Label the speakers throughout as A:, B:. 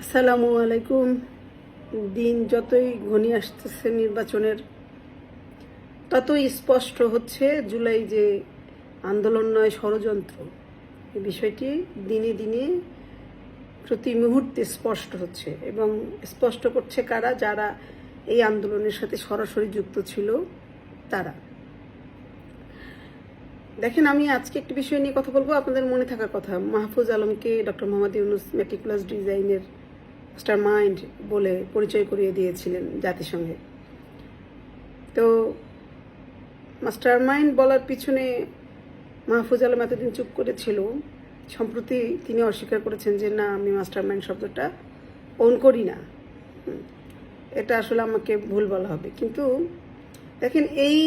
A: আসসালামু আলাইকুম। দিন যতই ঘনিয়ে আসতেছে নির্বাচনের, ততই স্পষ্ট হচ্ছে জুলাই যে আন্দোলন নয় ষড়যন্ত্র, এই বিষয়টি দিনে দিনে প্রতি মুহূর্তে স্পষ্ট হচ্ছে এবং স্পষ্ট করছে কারা, যারা এই আন্দোলনের সাথে সরাসরি যুক্ত ছিল তারা। দেখেন, আমি আজকে একটি বিষয় নিয়ে কথা বলবো, আপনাদের মনে থাকার কথা। মাহফুজ আলমকে ডক্টর মোহাম্মদ ইউনূস মেটিকুলাস ডিজাইনের মাস্টার মাইন্ড বলে পরিচয় করিয়ে দিয়েছিলেন জাতিসংঘে। তো মাস্টার মাইন্ড বলার পিছনে মাহফুজ আলম এতদিন চুপ করেছিল, সম্প্রতি তিনি অস্বীকার করেছেন যে না, আমি মাস্টার মাইন্ড শব্দটা ওন করি না। এটা আসলে আমাকে ভুল বলা হবে। কিন্তু দেখেন, এই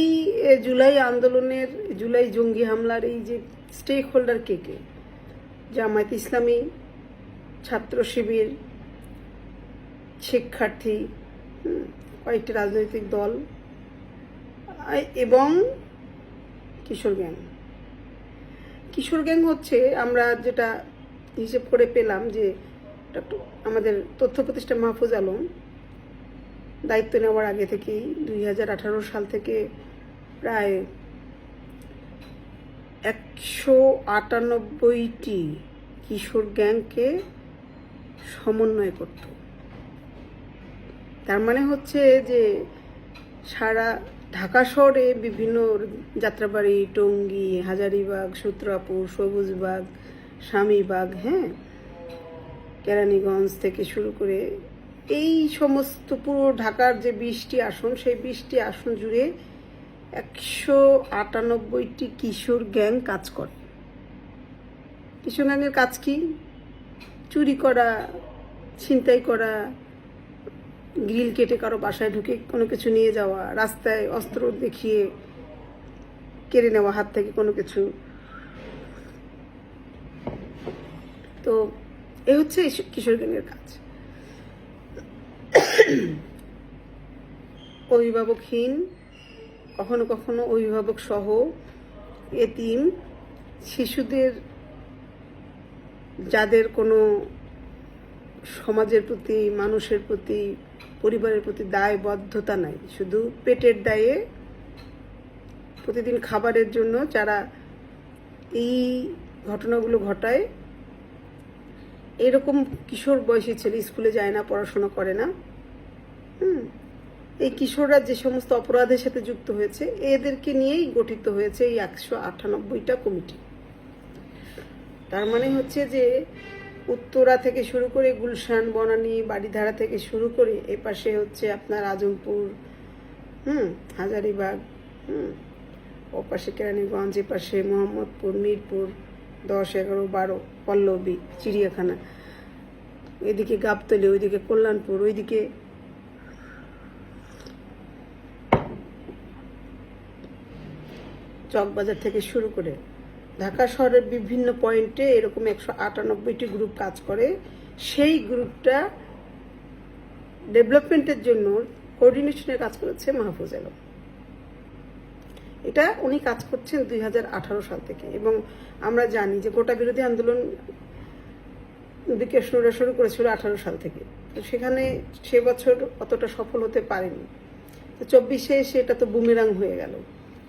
A: জুলাই আন্দোলনের, জুলাই জঙ্গি হামলার এই যে স্টেক হোল্ডার কে কে, জামায়াত ইসলামী, ছাত্র শিবির, শিক্ষার্থী, কয়েকটি রাজনৈতিক দল এবং কিশোর গ্যাং। কিশোর গ্যাং হচ্ছে, আমরা যেটা হিসেব করে পেলাম যে আমাদের তথ্য প্রতিষ্ঠান মাহফুজ আলম দায়িত্ব নেওয়ার আগে থেকেই 2018 সাল থেকে প্রায় 198টি কিশোর গ্যাংকে সমন্বয় করত। তার মানে হচ্ছে যে সারা ঢাকা শহরে বিভিন্ন যাত্রাবাড়ি, টঙ্গী, হাজারীবাগ, সূত্রাপুর, সবুজবাগ, স্বামীবাগ, কেরানীগঞ্জ থেকে শুরু করে এই সমস্ত পুরো ঢাকার যে 20টি আসন, সেই 20টি আসন জুড়ে 198টি কিশোর গ্যাং কাজ করে। কিশোর গ্যাংয়ের কাজ কি? চুরি করা, ছিনতাই করা, গ্রিল কেটে কারো বাসায় ঢুকে কোনো কিছু নিয়ে যাওয়া, রাস্তায় অস্ত্র দেখিয়ে কেড়ে নেওয়া হাত থেকে কোনো কিছু। তো এ হচ্ছে কিশোর গ্যাংয়ের কাজ। অভিভাবকহীন, কখনো কখনো অভিভাবক সহ এতিম শিশুদের, যাদের কোনো সমাজের প্রতি, মানুষের প্রতি, পরিবারের প্রতি দায়বদ্ধতা নাই, শুধু পেটের দায়ে প্রতিদিন খাবারের জন্য যারা এই ঘটনাগুলো ঘটায়, এরকম কিশোর বয়সী ছেলে স্কুলে যায় না, পড়াশোনা করে না, এই কিশোররা যে সমস্ত অপরাধের সাথে যুক্ত হয়েছে, এদেরকে নিয়েই গঠিত হয়েছে এই 198টা কমিটি। তার মানে হচ্ছে যে উত্তরা থেকে শুরু করে গুলশান, বনানী, বাড়িধারা থেকে শুরু করে এ পাশে হচ্ছে আপনার আজমপুর, হাজারীবাগ, ও পাশে কেরানীগঞ্জ, এ পাশে মোহাম্মদপুর, মিরপুর 10, 11, 12, পল্লবী, চিড়িয়াখানা, এদিকে গাবতলী, ওইদিকে কল্যাণপুর, ওইদিকে চকবাজার থেকে শুরু করে ঢাকা শহরের বিভিন্ন পয়েন্টে এরকম 198টি গ্রুপ কাজ করে। সেই গ্রুপটা ডেভেলপমেন্টের জন্য কোঅর্ডিনেশনের কাজ করেছে মাহফুজ আলম। এটা উনি কাজ করছেন 2018 সাল থেকে। এবং আমরা জানি যে গোটা বিরোধী আন্দোলন দিকে শুরু করেছিল 18 সাল থেকে। তো সেখানে সে বছর অতটা সফল হতে পারেনি। তো 24-এ সেটা তো বুমেরাং হয়ে গেল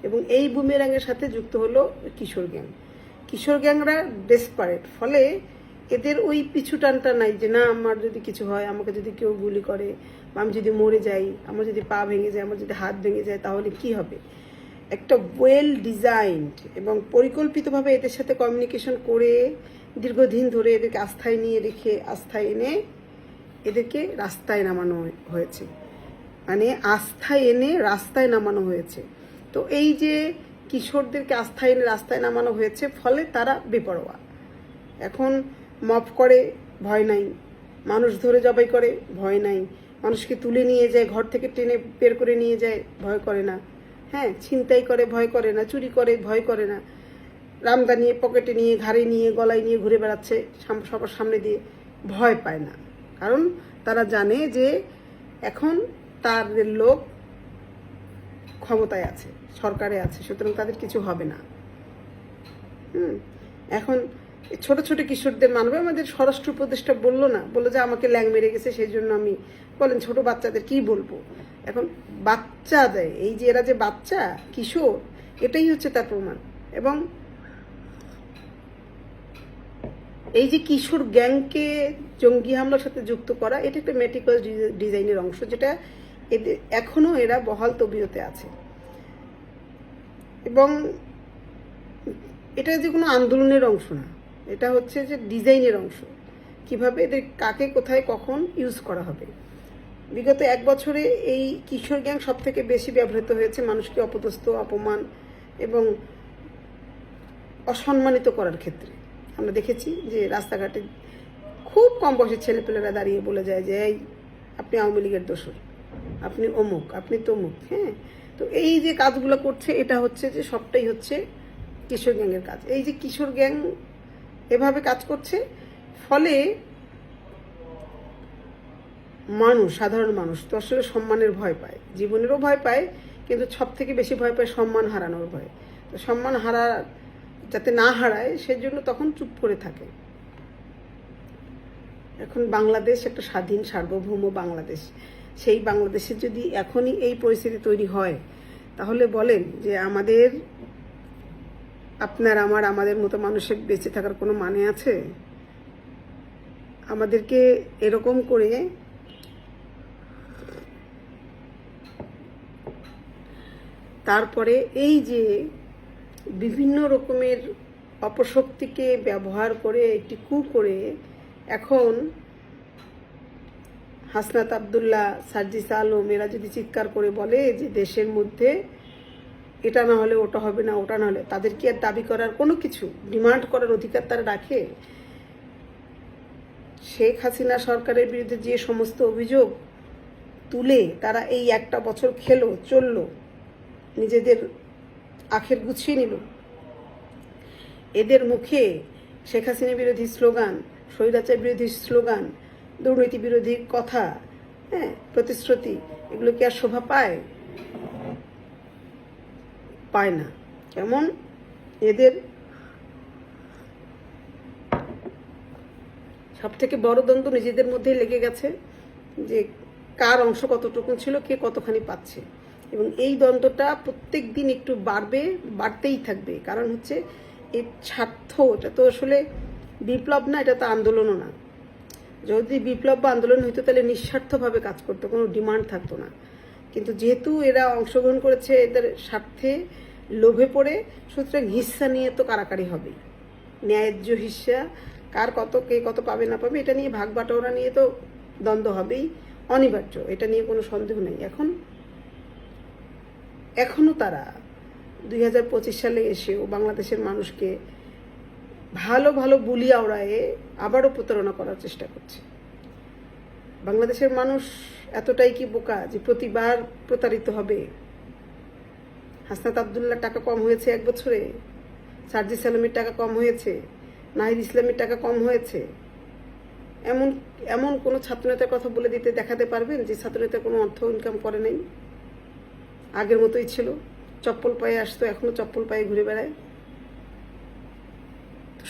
A: এবং এই বুমেরাঙের সাথে যুক্ত হলো কিশোর গ্যাং। কিশোর গ্যাংরা ডেসপারেট, ফলে এদের ওই পিছু টানটা নাই যে না, আমার যদি কিছু হয়, আমাকে যদি কেউ গুলি করে, বা আমি যদি মরে যাই, আমার যদি পা ভেঙে যায়, আমার যদি হাত ভেঙে যায়, তাহলে কি হবে? একটা ওয়েল ডিজাইনড এবং পরিকল্পিতভাবে এদের সাথে কমিউনিকেশন করে দীর্ঘদিন ধরে এদেরকে আস্থায় নিয়ে রেখে, আস্থায় এনে এদেরকে রাস্তায় নামানো হয়েছে। মানে আস্থায় এনে রাস্তায় নামানো হয়েছে। তো এই যে কিশোরদেরকে আস্থায় এনে রাস্তায় নামানো হয়েছে, ফলে তারা বেপরোয়া। এখন মফ করে, ভয় নাই। মানুষ ধরে জবাই করে, ভয় নাই। মানুষকে তুলে নিয়ে যায়, ঘর থেকে টেনে বের করে নিয়ে যায়, ভয় করে না। ছিনতাই করে, ভয় করে না। চুরি করে, ভয় করে না। রামদা নিয়ে পকেটে নিয়ে, ঘাড়ে নিয়ে, গলায় নিয়ে ঘুরে বেড়াচ্ছে সবার সামনে দিয়ে, ভয় পায় না। কারণ তারা জানে যে এখন তাদের লোক ক্ষমতায় আছে, সরকারে আছে, সুতরাং তাদের কিছু হবে না। এখন এই ছোট ছোট কিশোরদের মানবে। আমাদের স্বরাষ্ট্র উপদেষ্টা বললো না, বললো যে আমাকে ল্যাং মেরে গেছে, সেই জন্য আমি, বলেন ছোট বাচ্চাদের কি বলবো? এখন বাচ্চাদের, এই যে এরা যে বাচ্চা কিশোর, এটাই হচ্ছে তার প্রমাণ। এবং এই যে কিশোর গ্যাংকে জঙ্গি হামলার সাথে যুক্ত করা, এটা একটা মেটিকুলাস ডিজাইনের অংশ, যেটা এদের এখনো এরা বহাল তবিয়তে আছে। এবং এটা যে কোনো আন্দোলনের অংশ না, এটা হচ্ছে যে ডিজাইনের অংশ, কিভাবে এদের কাকে কোথায় কখন ইউজ করা হবে। বিগত 1 বছরে এই কিশোর গ্যাং সব থেকে বেশি ব্যবহৃত হয়েছে মানুষকে অপদস্থ, অপমান এবং অসম্মানিত করার ক্ষেত্রে। আমরা দেখেছি যে রাস্তাঘাটে খুব কম বয়সী ছেলেপেলেরা দাঁড়িয়ে বলে যায় যে এই আপনি আওয়ামী লীগের দোসর, আপনি অমুক, আপনি তমুক। হ্যাঁ, তো এই যে কাজগুলো করছে, এটা হচ্ছে যে সবটাই হচ্ছে কিশোর গ্যাংয়ের কাজ। এই যে কিশোর গ্যাং এভাবে কাজ করছে, ফলে মানুষ, সাধারণ মানুষ তো আসলে সম্মানের ভয় পায়, জীবনেরও ভয় পায়, কিন্তু সব থেকে বেশি ভয় পায় সম্মান হারানোর ভয়। তো সম্মান যাতে না হারায়, সেজন্য তখন চুপ করে থাকে। এখন বাংলাদেশ একটা স্বাধীন সার্বভৌম বাংলাদেশ, সেই বাংলাদেশে যদি এখনই এই পরিস্থিতি তৈরি হয়, তাহলে বলেন যে আমাদের মতো মানুষের বেঁচে থাকার কোনো মানে আছে? আমাদেরকে এরকম করে তারপরে এই যে বিভিন্ন রকমের অপশক্তিকে ব্যবহার করে একটি কু করে এখন হাসনাত আব্দুল্লাহ, সার্জিস আলম এরা যদি চিৎকার করে বলে যে দেশের মধ্যে এটা না হলে ওটা হবে না, ওটা না হলে, তাদের কি আর দাবি করার কোনো কিছু, ডিমান্ড করার অধিকার তারা রাখে? শেখ হাসিনা সরকারের বিরুদ্ধে যে সমস্ত অভিযোগ তুলে তারা এই 1টা বছর চললো, নিজেদের আখের গুছিয়ে নিল, এদের মুখে শেখ হাসিনা বিরোধী স্লোগান, স্বৈরাচার বিরোধী স্লোগান, দুর্নীতি বিরোধী কথা, হ্যাঁ, প্রতিশ্রুতি, এগুলো কি আর শোভা পায়? পায় না। কেমন এদের সব থেকে বড় দ্বন্দ্ব নিজেদের মধ্যে লেগে গেছে, যে কার অংশ কতটুকু ছিল, কে কতখানি পাচ্ছে। এবং এই দ্বন্দ্বটা প্রত্যেক দিন একটু বাড়তেই থাকবে। কারণ হচ্ছে এই স্বার্থ, এটা তো আসলে বিপ্লব না, এটা তো আন্দোলনও না। যদি বিপ্লব বা আন্দোলন হইতো তাহলে নিঃস্বার্থভাবে কাজ করতো, কোনো ডিমান্ড থাকতো না। কিন্তু যেহেতু এরা অংশগ্রহণ করেছে এদের স্বার্থে লোভে পড়ে, সুতরাং হিস্সা নিয়ে তো কারাকারি হবেই। ন্যায্য হিস্সা কার কত, কে কত পাবে না পাবে, এটা নিয়ে ভাগ বাটোয়ারা নিয়ে তো দ্বন্দ্ব হবেই, অনিবার্য, এটা নিয়ে কোনো সন্দেহ নেই। এখনো তারা 2025 সালে এসেও বাংলাদেশের মানুষকে ভালো ভালো বুলি আওড়ায়ে আবারও প্রতারণা করার চেষ্টা করছে। বাংলাদেশের মানুষ এতটাই কি বোকা যে প্রতিবার প্রতারিত হবে? হাসনাত আব্দুল্লাহ টাকা কম হয়েছে 1 বছরে, সার্জিস আলমের টাকা কম হয়েছে, নাহিদ ইসলামের টাকা কম হয়েছে, এমন কোনো ছাত্রনেতার কথা বলে দেখাতে পারবেন যে ছাত্রনেতা কোনো অর্থ ইনকাম করে নাই? আগের মতোই ছিল, চপ্পল পায়ে আসতো, এখনো চপ্পল পায়ে ঘুরে বেড়ায়।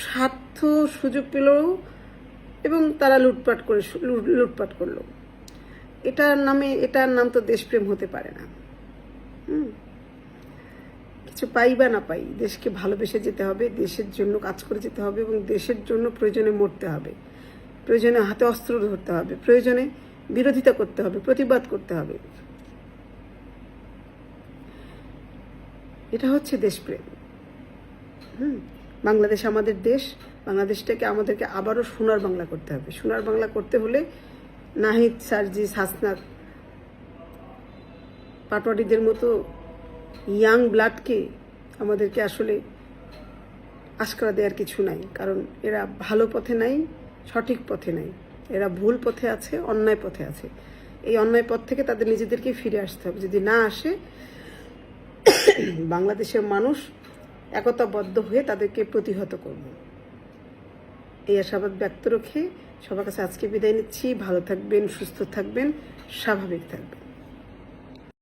A: স্বার্থ সুযোগ পেল এবং তারা লুটপাট করলো। এটার নাম তো দেশপ্রেম হতে পারে না। কিছু পাই বা না পাই, দেশকে ভালোবেসে যেতে হবে, দেশের জন্য কাজ করে যেতে হবে এবং দেশের জন্য প্রয়োজনে মরতে হবে, প্রয়োজনে হাতে অস্ত্র ধরতে হবে, প্রয়োজনে বিরোধিতা করতে হবে, প্রতিবাদ করতে হবে। এটা হচ্ছে দেশপ্রেম। বাংলাদেশ আমাদের দেশ, বাংলাদেশটাকে আমাদেরকে আবারও সোনার বাংলা করতে হবে। সোনার বাংলা করতে হলে নাহিদ, সার্জিস, হাসনাত, পাটোয়ারিদের মতো ইয়াং ব্লাডকে আমাদেরকে আসলে আশকারা দেওয়ার কিছু নাই। কারণ এরা ভালো পথে নাই, সঠিক পথে নাই, এরা ভুল পথে আছে, অন্যায় পথে আছে। এই অন্যায় পথ থেকে তাদের নিজেদেরকে ফিরে আসতে হবে। যদি না আসে, বাংলাদেশের মানুষ একতাবদ্ধ হয়ে তাদেরকে প্রতিহত করব। এই আশাবাদ ব্যক্ত রেখে সবার কাছে আজকে বিদায় নিচ্ছি। ভালো থাকবেন, সুস্থ থাকবেন, স্বাভাবিক থাকবেন।